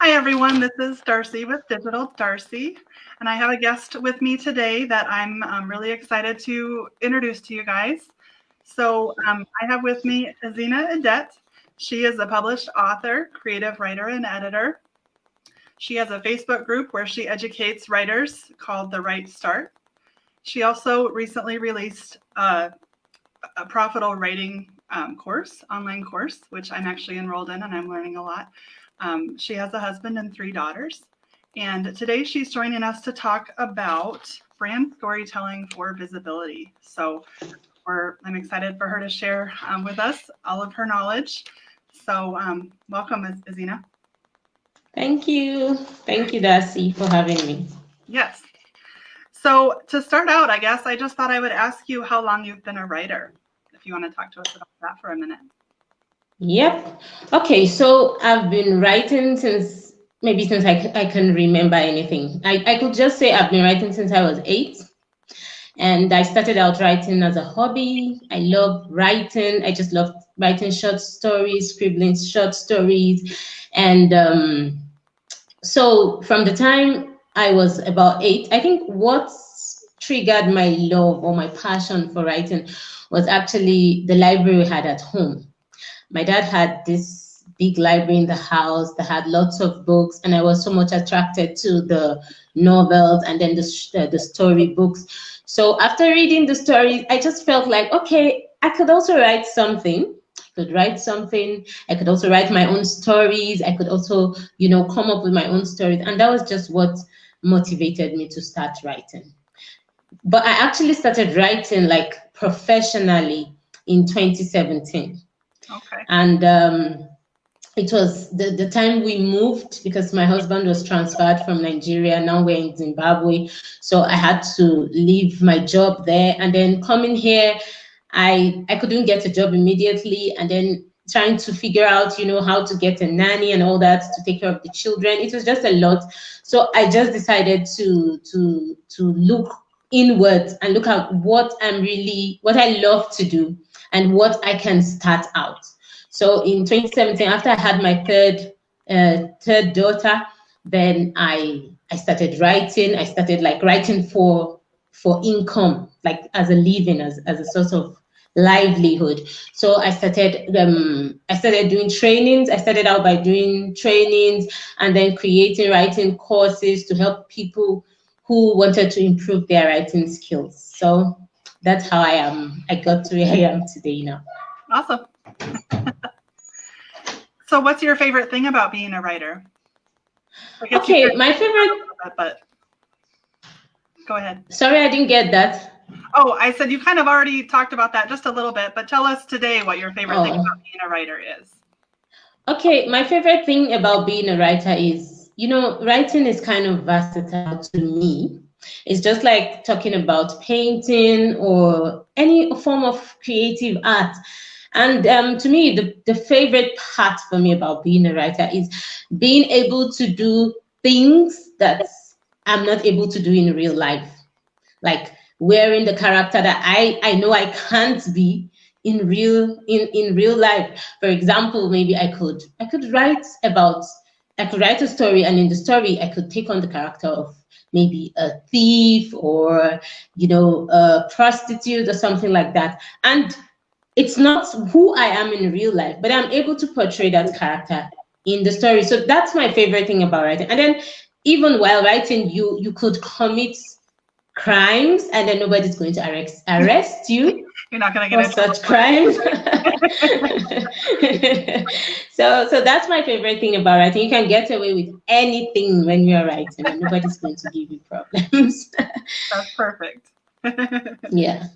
Hi everyone, this is Darcy with Digital Darcy, and I have a guest with me today that I'm really excited to introduce to you guys. I have with me Ezinne Edet. She is a published author, creative writer, and editor. She has a Facebook group where she educates writers called The Right Start. She also recently released a profitable writing course, online course, which I'm actually enrolled in and I'm learning a lot. She has a husband and 3 daughters. And today she's joining us to talk about brand storytelling for visibility. So I'm excited for her to share with us all of her knowledge. So welcome, Ezinne. Thank you. Thank you, Darcy, for having me. Yes. So to start out, I guess I just thought I would ask you how long you've been a writer, if you want to talk to us about that for a minute. Yep. Okay, so I've been writing since I can remember anything. I could just say I've been writing since I was 8. And I started out writing as a hobby. I love writing. I just love writing short stories, scribbling short stories. And so from the time I was about 8, I think what triggered my love or my passion for writing was actually the library we had at home. My dad had this big library in the house that had lots of books, and I was so much attracted to the novels and then the story books. So after reading the stories, I just felt like, okay, I could also write something. I could also write my own stories. I could also, come up with my own stories. And that was just what motivated me to start writing. But I actually started writing like professionally in 2017. Okay. And it was the time we moved because my husband was transferred from Nigeria. Now we're in Zimbabwe. So I had to leave my job there. And then coming here, I couldn't get a job immediately. And then trying to figure out, how to get a nanny and all that to take care of the children. It was just a lot. So I just decided to look inwards and look at what I love to do and what I can start out. So in 2017, after I had my third daughter, then I started writing. I started like writing for income, like as a living, as a source of livelihood. So I started doing trainings. I started out by doing trainings and then creating writing courses to help people who wanted to improve their writing skills. So that's how I got to where I am today now. Awesome. So what's your favorite thing about being a writer? Okay, my favorite... But go ahead. Sorry, I didn't get that. Oh, I said you kind of already talked about that just a little bit, but tell us today what your favorite thing about being a writer is. Okay, my favorite thing about being a writer is, writing is kind of versatile to me. It's just like talking about painting or any form of creative art. And to me, the favorite part for me about being a writer is being able to do things that I'm not able to do in real life. Like wearing the character that I know I can't be in real life. For example, maybe I could write a story, and in the story I could take on the character of maybe a thief or a prostitute or something like that. And it's not who I am in real life, but I'm able to portray that character in the story. So that's my favorite thing about writing. And then even while writing, you could commit crimes and then nobody's going to arrest you. You're not going to get for such crimes. So that's my favorite thing about writing. You can get away with anything when you're writing and nobody's going to give you problems. That's perfect. Yeah.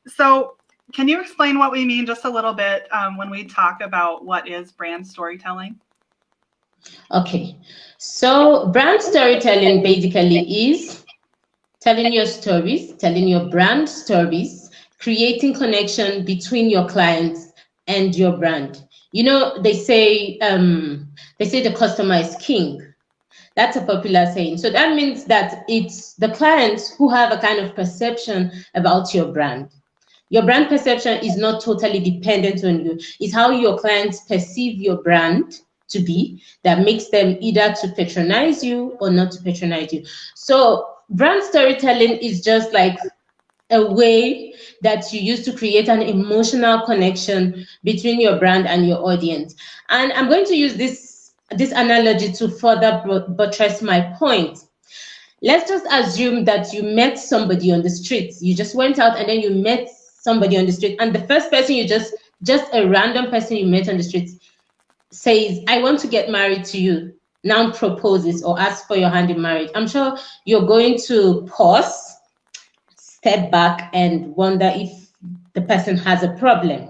So can you explain what we mean just a little bit when we talk about what is brand storytelling? Okay, so brand storytelling basically is telling your stories, telling your brand stories, creating connection between your clients and your brand. They say the customer is king. That's a popular saying. So that means that it's the clients who have a kind of perception about your brand. Your brand perception is not totally dependent on you. It's how your clients perceive your brand to be that makes them either to patronize you or not to patronize you. So brand storytelling is just like a way that you use to create an emotional connection between your brand and your audience. And I'm going to use this analogy to further buttress my point. Let's just assume that you met somebody on the street. You just went out and then you met somebody on the street, and the first person you just a random person you met on the street says, I want to get married to you, now proposes or asks for your hand in marriage. I'm sure you're going to pause, step back, and wonder if the person has a problem.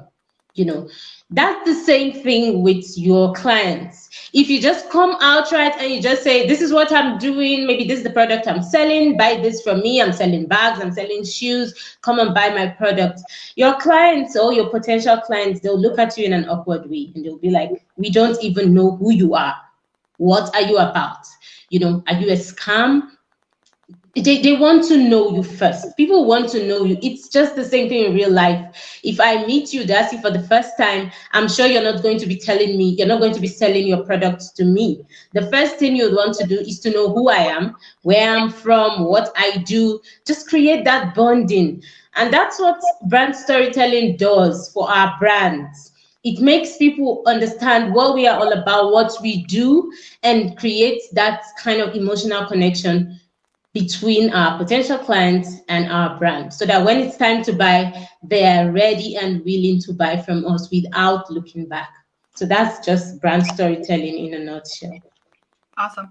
That's the same thing with your clients. If you just come outright and you just say, this is what I'm doing, maybe this is the product I'm selling, buy this from me, I'm selling bags, I'm selling shoes, come and buy my product. Your clients or your potential clients, they'll look at you in an awkward way and they'll be like, we don't even know who you are. What are you about? Are you a scam? They want to know you first. People want to know you. It's just the same thing in real life. If I meet you, Darcy, for the first time, I'm sure you're not going to be telling me, you're not going to be selling your products to me. The first thing you'd want to do is to know who I am, where I'm from, what I do. Just create that bonding. And that's what brand storytelling does for our brands. It makes people understand what we are all about, what we do, and creates that kind of emotional connection between our potential clients and our brand, so that when it's time to buy, they are ready and willing to buy from us without looking back. So that's just brand storytelling in a nutshell. Awesome.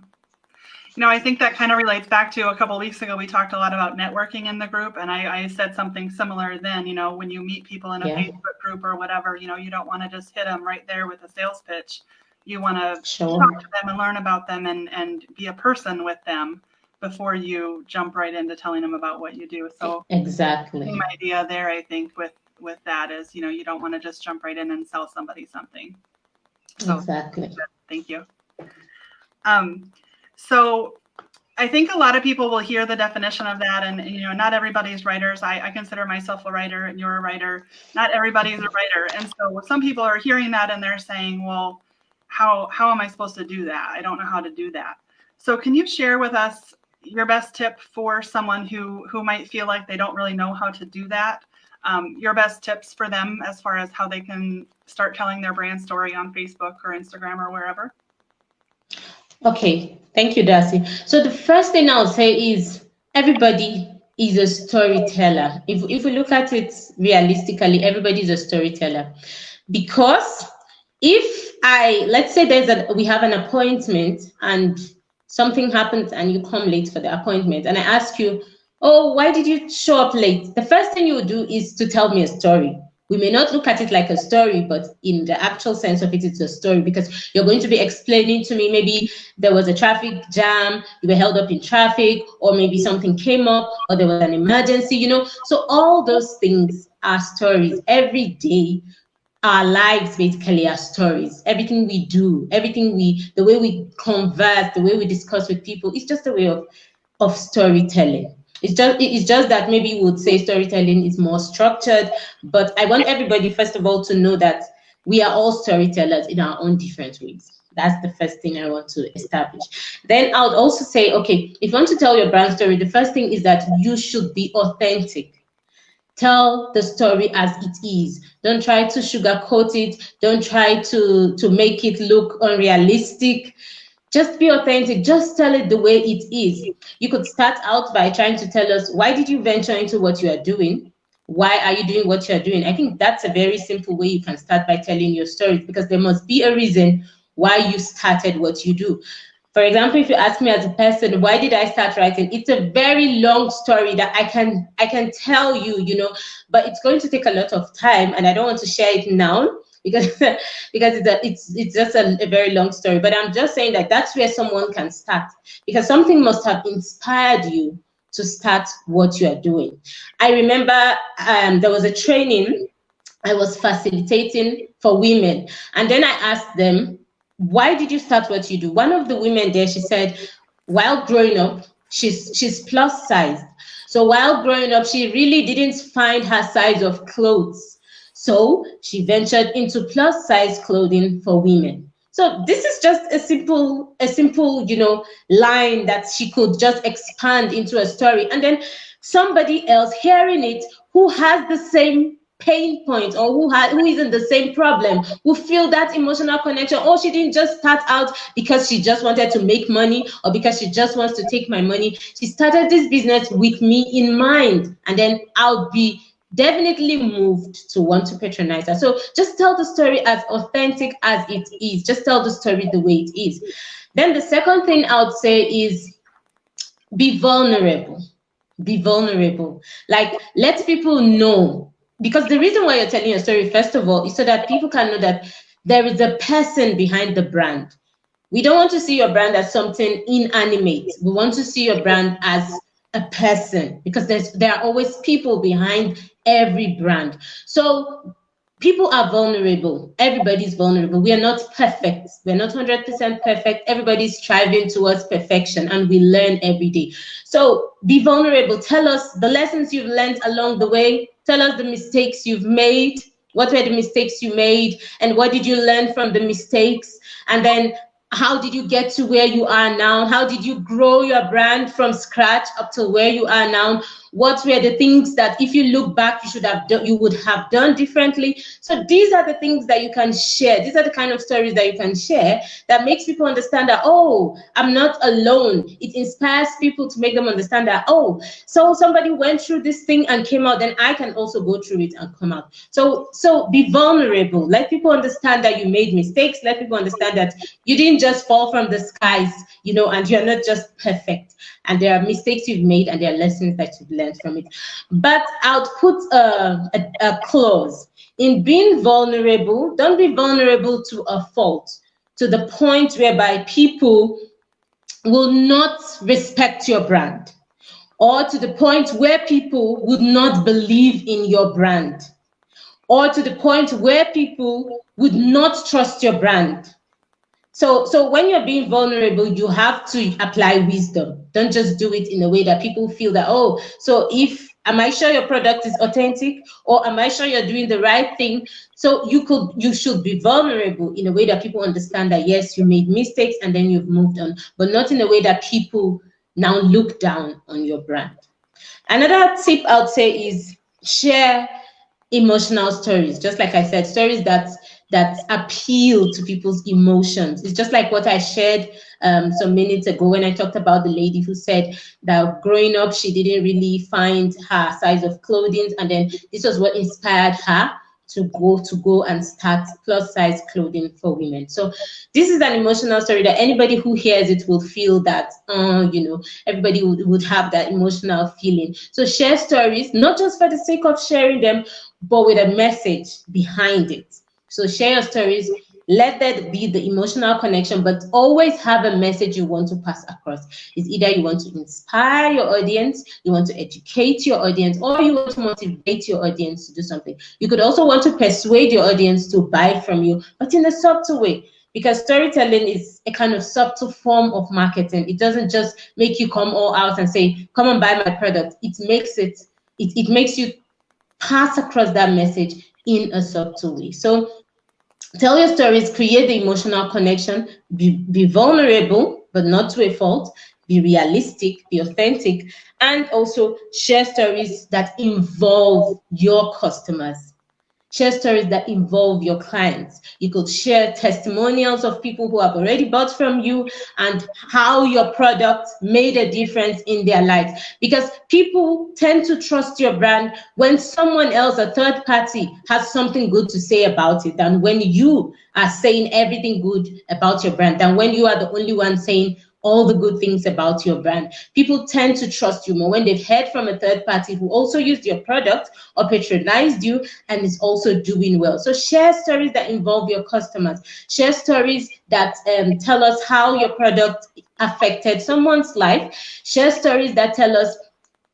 I think that kind of relates back to a couple of weeks ago, we talked a lot about networking in the group, and I said something similar then. When you meet people in a Facebook group or whatever, you don't want to just hit them right there with a sales pitch. You want to talk to them and learn about them and be a person with them before you jump right into telling them about what you do. So exactly, same idea there, I think, with that is, you don't want to just jump right in and sell somebody something. So, exactly. Thank you. So I think a lot of people will hear the definition of that, and not everybody's writers. I consider myself a writer, and you're a writer. Not everybody's a writer, and so some people are hearing that and they're saying, well, how am I supposed to do that? I don't know how to do that. So can you share with us your best tip for someone who might feel like they don't really know how to do that? Your best tips for them as far as how they can start telling their brand story on Facebook or Instagram or wherever? Okay, thank you, Darcy. So the first thing I'll say is everybody is a storyteller. If we look at it realistically, everybody is a storyteller. Because if let's say we have an appointment and something happens and you come late for the appointment, and I ask you, oh, why did you show up late? The first thing you would do is to tell me a story. We may not look at it like a story, but in the actual sense of it, it's a story, because you're going to be explaining to me, maybe there was a traffic jam, you were held up in traffic, or maybe something came up, or there was an emergency, So all those things are stories. Every day, our lives basically are stories. Everything we do, the way we converse, the way we discuss with people, it's just a way of storytelling. It's just that maybe we would say storytelling is more structured, but I want everybody, first of all, to know that we are all storytellers in our own different ways. That's the first thing I want to establish. Then I would also say, okay, if you want to tell your brand story, the first thing is that you should be authentic. Tell the story as it is. Don't try to sugarcoat it. Don't try to make it look unrealistic. Just be authentic. Just tell it the way it is. You could start out by trying to tell us, why did you venture into what you are doing? Why are you doing what you're doing? I think that's a very simple way you can start by telling your stories, because there must be a reason why you started what you do. For example, if you ask me as a person, why did I start writing? It's a very long story that I can tell you, but it's going to take a lot of time, and I don't want to share it now because it's just a very long story. But I'm just saying that that's where someone can start, because something must have inspired you to start what you are doing. I remember there was a training I was facilitating for women, and then I asked them, why did you start what you do? One of the women there, she said, while growing up, she's plus sized. So while growing up, she really didn't find her size of clothes. So she ventured into plus size clothing for women. So this is just a simple, line that she could just expand into a story. And then somebody else hearing it who has the same pain point, or who is in the same problem, who feel that emotional connection. Oh, she didn't just start out because she just wanted to make money, or because she just wants to take my money. She started this business with me in mind, and then I'll be definitely moved to want to patronize her. So just tell the story as authentic as it is. Just tell the story the way it is. Then the second thing I would say is be vulnerable. Be vulnerable. Like, let people know. Because the reason why you're telling your story, first of all, is so that people can know that there is a person behind the brand. We don't want to see your brand as something inanimate. We want to see your brand as a person, because there are always people behind every brand. So people are vulnerable. Everybody's vulnerable. We are not perfect. We're not 100% perfect. Everybody's striving towards perfection, and we learn every day. So be vulnerable. Tell us the lessons you've learned along the way. Tell us the mistakes you've made. What were the mistakes you made, and what did you learn from the mistakes? And then how did you get to where you are now? How did you grow your brand from scratch up to where you are now? What were the things that, if you look back, you would have done differently? So these are the things that you can share. These are the kind of stories that you can share that makes people understand that, oh, I'm not alone. It inspires people to make them understand that, oh, so somebody went through this thing and came out, then I can also go through it and come out. So be vulnerable. Let people understand that you made mistakes. Let people understand that you didn't just fall from the skies, and you're not just perfect. And there are mistakes you've made, and there are lessons that you've learned from it. But I'll put a clause. In being vulnerable, don't be vulnerable to a fault, to the point whereby people will not respect your brand, or to the point where people would not believe in your brand, or to the point where people would not trust your brand. So when you're being vulnerable, you have to apply wisdom. Don't just do it in a way that people feel that, oh, so am I sure your product is authentic, or am I sure you're doing the right thing? So you should be vulnerable in a way that people understand that, yes, you made mistakes and then you've moved on, but not in a way that people now look down on your brand. Another tip I would say is share emotional stories. Just like I said, stories that appeal to people's emotions. It's just like what I shared some minutes ago when I talked about the lady who said that growing up, she didn't really find her size of clothing, and then this was what inspired her to go and start plus size clothing for women. So this is an emotional story that anybody who hears it will feel that, everybody would have that emotional feeling. So share stories, not just for the sake of sharing them, but with a message behind it. So share your stories, let that be the emotional connection, but always have a message you want to pass across. It's either you want to inspire your audience, you want to educate your audience, or you want to motivate your audience to do something. You could also want to persuade your audience to buy from you, but in a subtle way, because storytelling is a kind of subtle form of marketing. It doesn't just make you come all out and say, come and buy my product. It makes you pass across that message in a subtle way. So tell your stories, create the emotional connection, be vulnerable, but not to a fault, be realistic, be authentic, and also share stories that involve your customers. Share stories that involve your clients. You could share testimonials of people who have already bought from you and how your product made a difference in their lives. Because people tend to trust your brand when someone else, a third party, has something good to say about it, than when you are saying everything good about your brand, than when you are the only one saying all the good things about your brand. People tend to trust you more when they've heard from a third party who also used your product or patronized you and is also doing well. So share stories that involve your customers. Share stories that tell us how your product affected someone's life. Share stories that tell us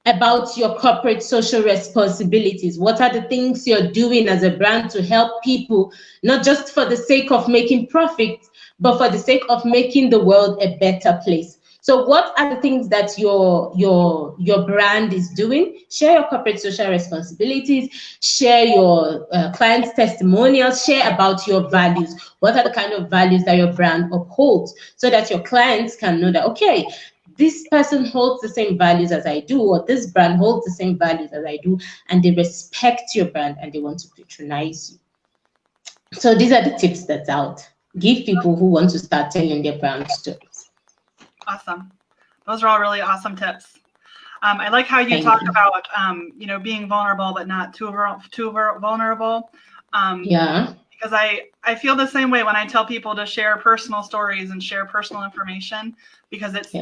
about your corporate social responsibilities. What are the things you're doing as a brand to help people, not just for the sake of making profit, but for the sake of making the world a better place. So what are the things that your brand is doing? Share your corporate social responsibilities, share your clients' testimonials, share about your values. What are the kind of values that your brand upholds, so that your clients can know that, okay, this person holds the same values as I do, or this brand holds the same values as I do, and they respect your brand and they want to patronize you. So these are the tips that's out. Give people who want to start telling their brand stories. Awesome. Those are all really awesome tips. I like how you talk about, you know, being vulnerable, but not too vulnerable. Yeah. Because I feel the same way when I tell people to share personal stories and share personal information, because it's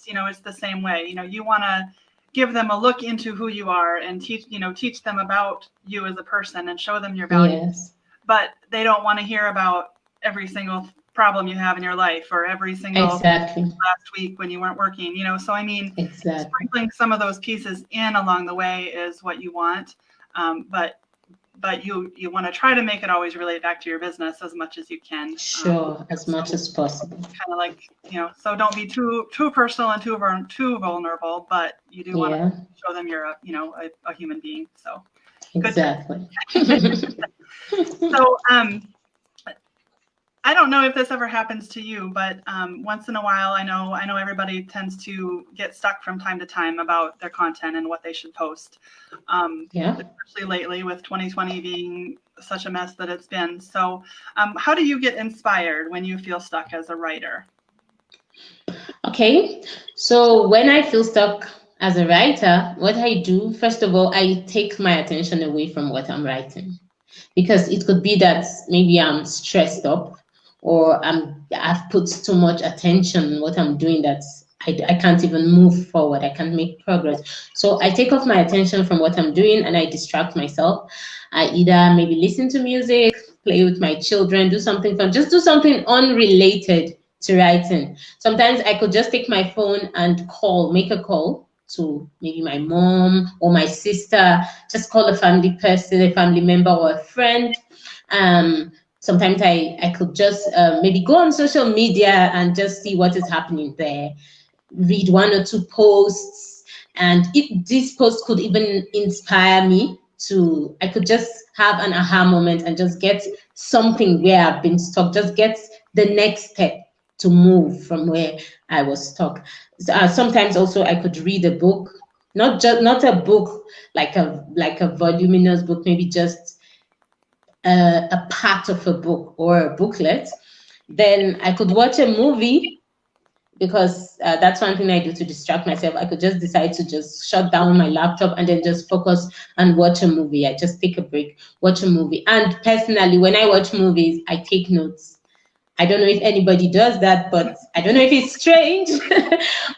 you know, it's the same way. You know, you want to give them a look into who you are and teach them about you as a person and show them your values. Yes. But they don't want to hear about every single problem you have in your life, or every single last week when you weren't working, you know. So I mean, sprinkling some of those pieces in along the way is what you want, but you want to try to make it always relate back to your business as much as you can. Sure, as much as possible. Kind of like, you know, so don't be too personal and too vulnerable, but you do want to show them you're a human being. So exactly. So I don't know if this ever happens to you, but once in a while, I know everybody tends to get stuck from time to time about their content and what they should post. Especially lately with 2020 being such a mess that it's been. So how do you get inspired when you feel stuck as a writer? Okay, so when I feel stuck as a writer, what I do, first of all, I take my attention away from what I'm writing, because it could be that maybe I'm stressed up, or I've put too much attention on what I'm doing that I can't even move forward. I can't make progress. So I take off my attention from what I'm doing and I distract myself. I either maybe listen to music, play with my children, do something fun, just do something unrelated to writing. Sometimes I could just take my phone and make a call to maybe my mom or my sister, just call a family person, a family member or a friend. Sometimes I could just maybe go on social media and just see what is happening there, read one or two posts, and this post could even inspire me I could just have an aha moment and just get something where I've been stuck, just get the next step to move from where I was stuck. Sometimes also I could read a book, not a book like a voluminous book, maybe just a part of a book or a booklet. Then I could watch a movie, because that's one thing I do to distract myself. I could just decide to just shut down my laptop and then just focus and watch a movie. I just take a break, watch a movie. And personally, when I watch movies, I take notes. I don't know if anybody does that, but I don't know if it's strange,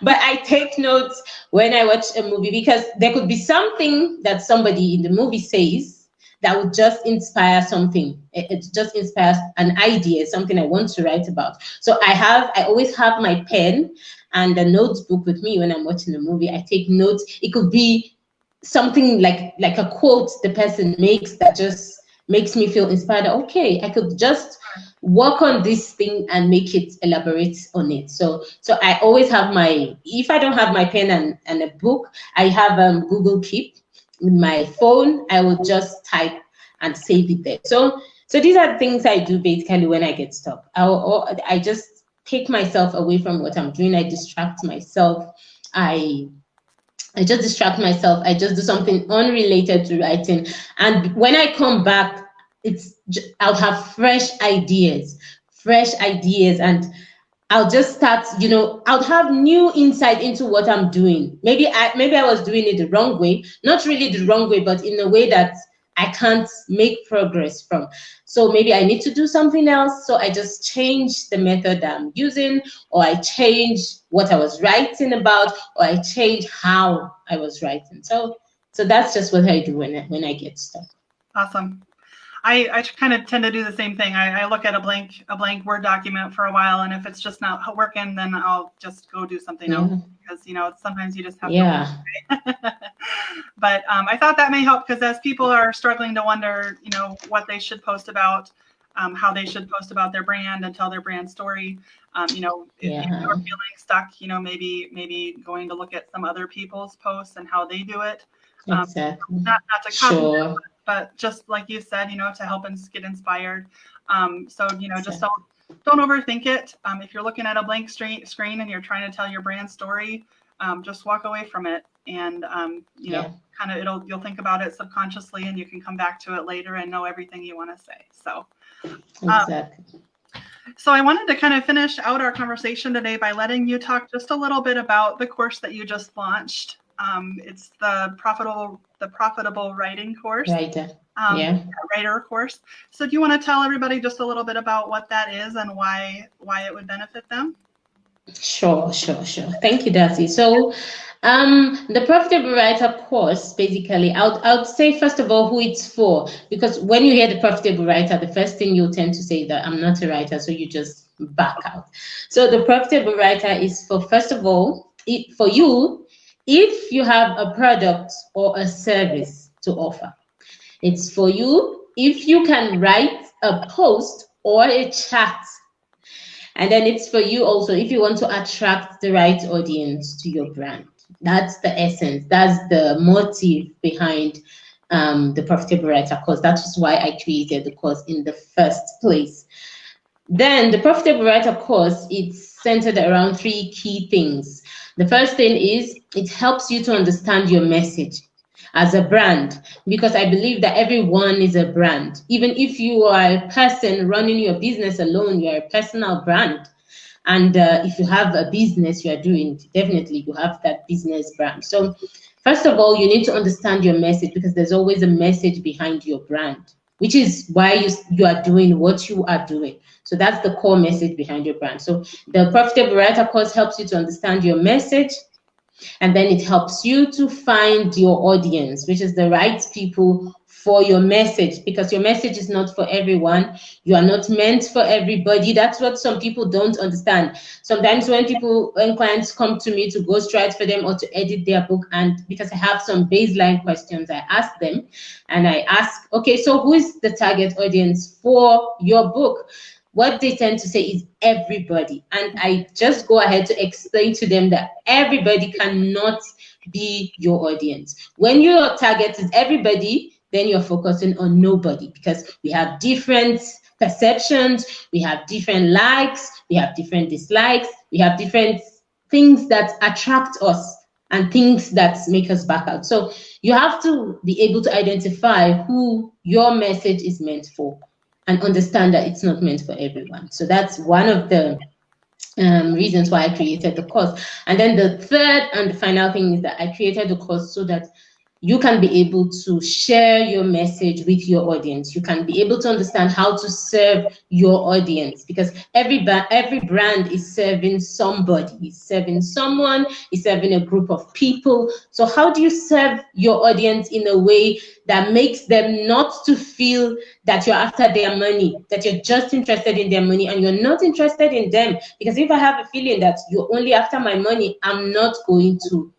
but I take notes when I watch a movie, because there could be something that somebody in the movie says that would just inspire something. It just inspires an idea, something I want to write about. So I always have my pen and a notebook with me when I'm watching a movie. I take notes. It could be something like a quote the person makes that just makes me feel inspired. Okay, I could just work on this thing and make it, elaborate on it. So I always have if I don't have my pen and a book, I have Google Keep. With my phone, I will just type and save it there. So these are the things I do basically when I get stuck. I just take myself away from what I'm doing. I distract myself. I just distract myself. I just do something unrelated to writing. And when I come back, I'll have fresh ideas, and I'll just start, I'll have new insight into what I'm doing. Maybe I was doing it the wrong way, not really the wrong way, but in a way that I can't make progress from. So maybe I need to do something else. So I just change the method that I'm using, or I change what I was writing about, or I change how I was writing. So that's just what I do when I get stuck. Awesome. I kind of tend to do the same thing. I look at a blank Word document for a while, and if it's just not working, then I'll just go do something else, because sometimes you just have to. But I thought that may help, because as people are struggling to wonder what they should post about, how they should post about their brand and tell their brand story. You know, if Yeah. you're feeling stuck, you know, maybe going to look at some other people's posts and how they do it. Exactly. Not to copy them, Sure. but just like you said, you know, to help us get inspired. So, you know, just Exactly. don't overthink it. If you're looking at a blank screen and you're trying to tell your brand story, just walk away from it, and you know, kind of you'll think about it subconsciously, and you can come back to it later and know everything you want to say. So Exactly. so I wanted to kind of finish out our conversation today by letting you talk just a little bit about the course that you just launched. It's the profitable writing course. Writer. Yeah. Writer course. So do you want to tell everybody just a little bit about what that is and why it would benefit them? Sure. Thank you, Darcy. So, the Profitable Writer course, basically, I would say first of all who it's for, because when you hear the Profitable Writer, the first thing you tend to say that I'm not a writer, so you just back out. So the Profitable Writer is for, first of all, for you, if you have a product or a service to offer. It's for you if you can write a post or a chat. And then it's for you also if you want to attract the right audience to your brand. That's the essence. That's the motive behind the Profitable Writer course. That is why I created the course in the first place. Then the Profitable Writer course, it's centered around 3 key things. The first thing is it helps you to understand your message as a brand, because I believe that everyone is a brand. Even if you are a person running your business alone, you are a personal brand. And if you have a business you are doing, definitely you have that business brand. So first of all, you need to understand your message, because there's always a message behind your brand, which is why you are doing what you are doing. So that's the core message behind your brand. So the Profitable Writer course helps you to understand your message, and then it helps you to find your audience, which is the right people for your message, because your message is not for everyone. You are not meant for everybody. That's what some people don't understand. Sometimes when clients come to me to ghostwrite for them or to edit their book, and because I have some baseline questions, I ask them, and I ask, okay, so who is the target audience for your book? What they tend to say is everybody. And I just go ahead to explain to them that everybody cannot be your audience. When your target is everybody, then you're focusing on nobody, because we have different perceptions, we have different likes, we have different dislikes, we have different things that attract us and things that make us back out. So you have to be able to identify who your message is meant for, and understand that it's not meant for everyone. So that's one of the reasons why I created the course. And then the third and the final thing is that I created the course so that you can be able to share your message with your audience. You can be able to understand how to serve your audience, because every brand is serving somebody, is serving someone, is serving a group of people. So how do you serve your audience in a way that makes them not to feel that you're after their money, that you're just interested in their money and you're not interested in them? Because if I have a feeling that you're only after my money, I'm not going to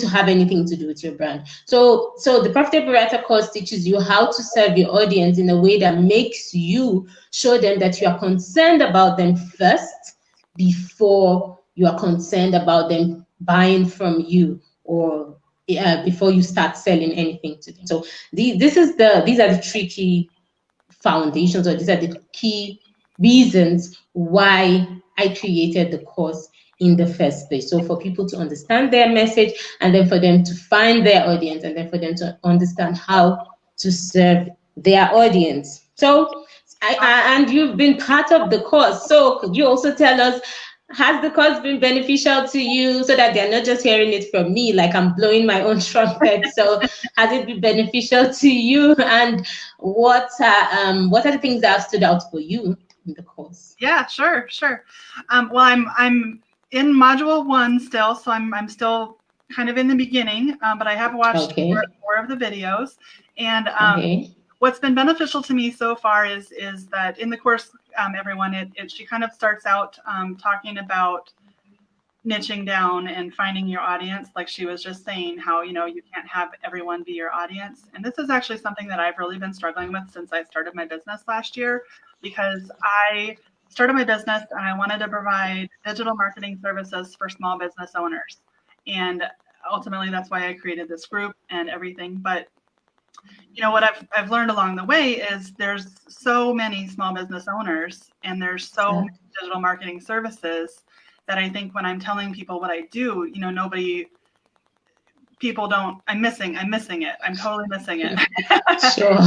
have anything to do with your brand. So the Profitable Writer course teaches you how to serve your audience in a way that makes you show them that you are concerned about them first, before you are concerned about them buying from you, or before you start selling anything to them. So these are the 3 key foundations, or these are the key reasons why I created the course in the first place. So for people to understand their message, and then for them to find their audience, and then for them to understand how to serve their audience. So and you've been part of the course, so could you also tell us, has the course been beneficial to you, so that they're not just hearing it from me like I'm blowing my own trumpet? So has it been beneficial to you, and what are the things that have stood out for you in the course? Yeah, sure. Well, I'm in module 1 still, so I'm still kind of in the beginning, but I have watched more of the videos, and what's been beneficial to me so far is that in the course, everyone, she kind of starts out talking about niching down and finding your audience, like she was just saying, how, you know, you can't have everyone be your audience. And this is actually something that I've really been struggling with since I started my business last year, because I started my business and I wanted to provide digital marketing services for small business owners. And ultimately, that's why I created this group and everything. But you know what I've learned along the way is there's so many small business owners and there's so many digital marketing services that I think when I'm telling people what I do, you know, people don't, I'm missing it. I'm totally missing it. Sure.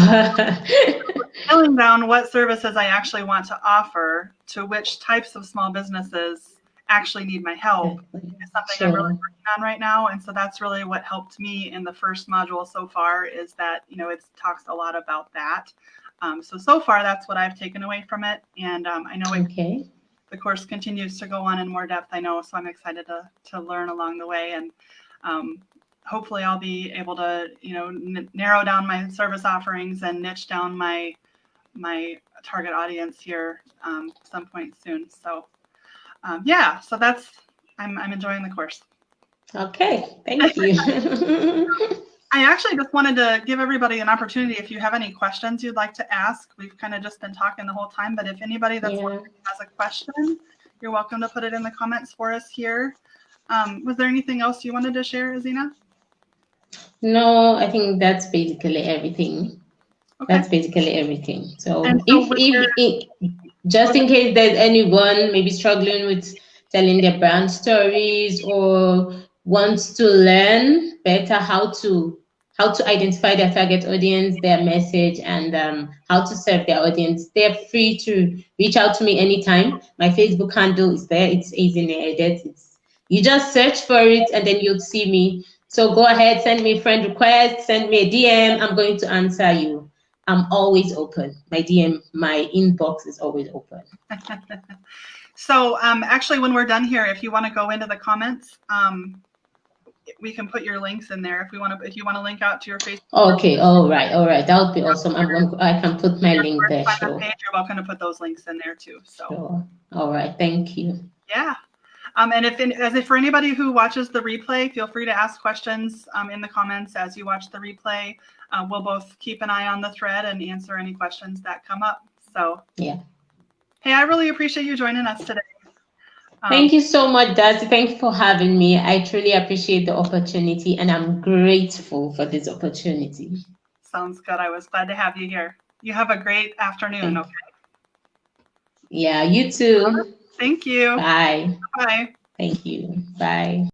Nailing down what services I actually want to offer to which types of small businesses actually need my help is something I'm really working on right now. And so that's really what helped me in the first module so far, is that, you know, it talks a lot about that. So far, that's what I've taken away from it. And I know the course continues to go on in more depth, I know, so I'm excited to learn along the way. And hopefully I'll be able to, you know, narrow down my service offerings and niche down my target audience here some point soon. So yeah, so that's, I'm enjoying the course. Okay, thank you. I actually just wanted to give everybody an opportunity. If you have any questions you'd like to ask, we've kind of just been talking the whole time, but if anybody that's has a question, you're welcome to put it in the comments for us here. Was there anything else you wanted to share, Ezinne? No, I think that's basically everything. Okay. That's basically everything. So if just in case there's anyone maybe struggling with telling their brand stories or wants to learn better how to identify their target audience, their message, and how to serve their audience, they're free to reach out to me anytime. My Facebook handle is there. It's Ezinne Edet. You just search for it and then you'll see me. So go ahead, send me a friend request, send me a DM. I'm going to answer you. I'm always open. My DM, my inbox is always open. So actually, when we're done here, if you want to go into the comments, we can put your links in there if you want to link out to your Facebook. Okay, all right, that would be awesome. I can put my link there. Sure. Page, you're welcome to put those links in there too. So. Sure. All right, thank you. Yeah. And if for anybody who watches the replay, feel free to ask questions in the comments as you watch the replay. We'll both keep an eye on the thread and answer any questions that come up. So yeah. Hey, I really appreciate you joining us today. Thank you so much, Darcy. Thank you for having me. I truly appreciate the opportunity and I'm grateful for this opportunity. Sounds good. I was glad to have you here. You have a great afternoon. Okay. Yeah, you too. Thank you. Bye. Bye. Thank you. Bye.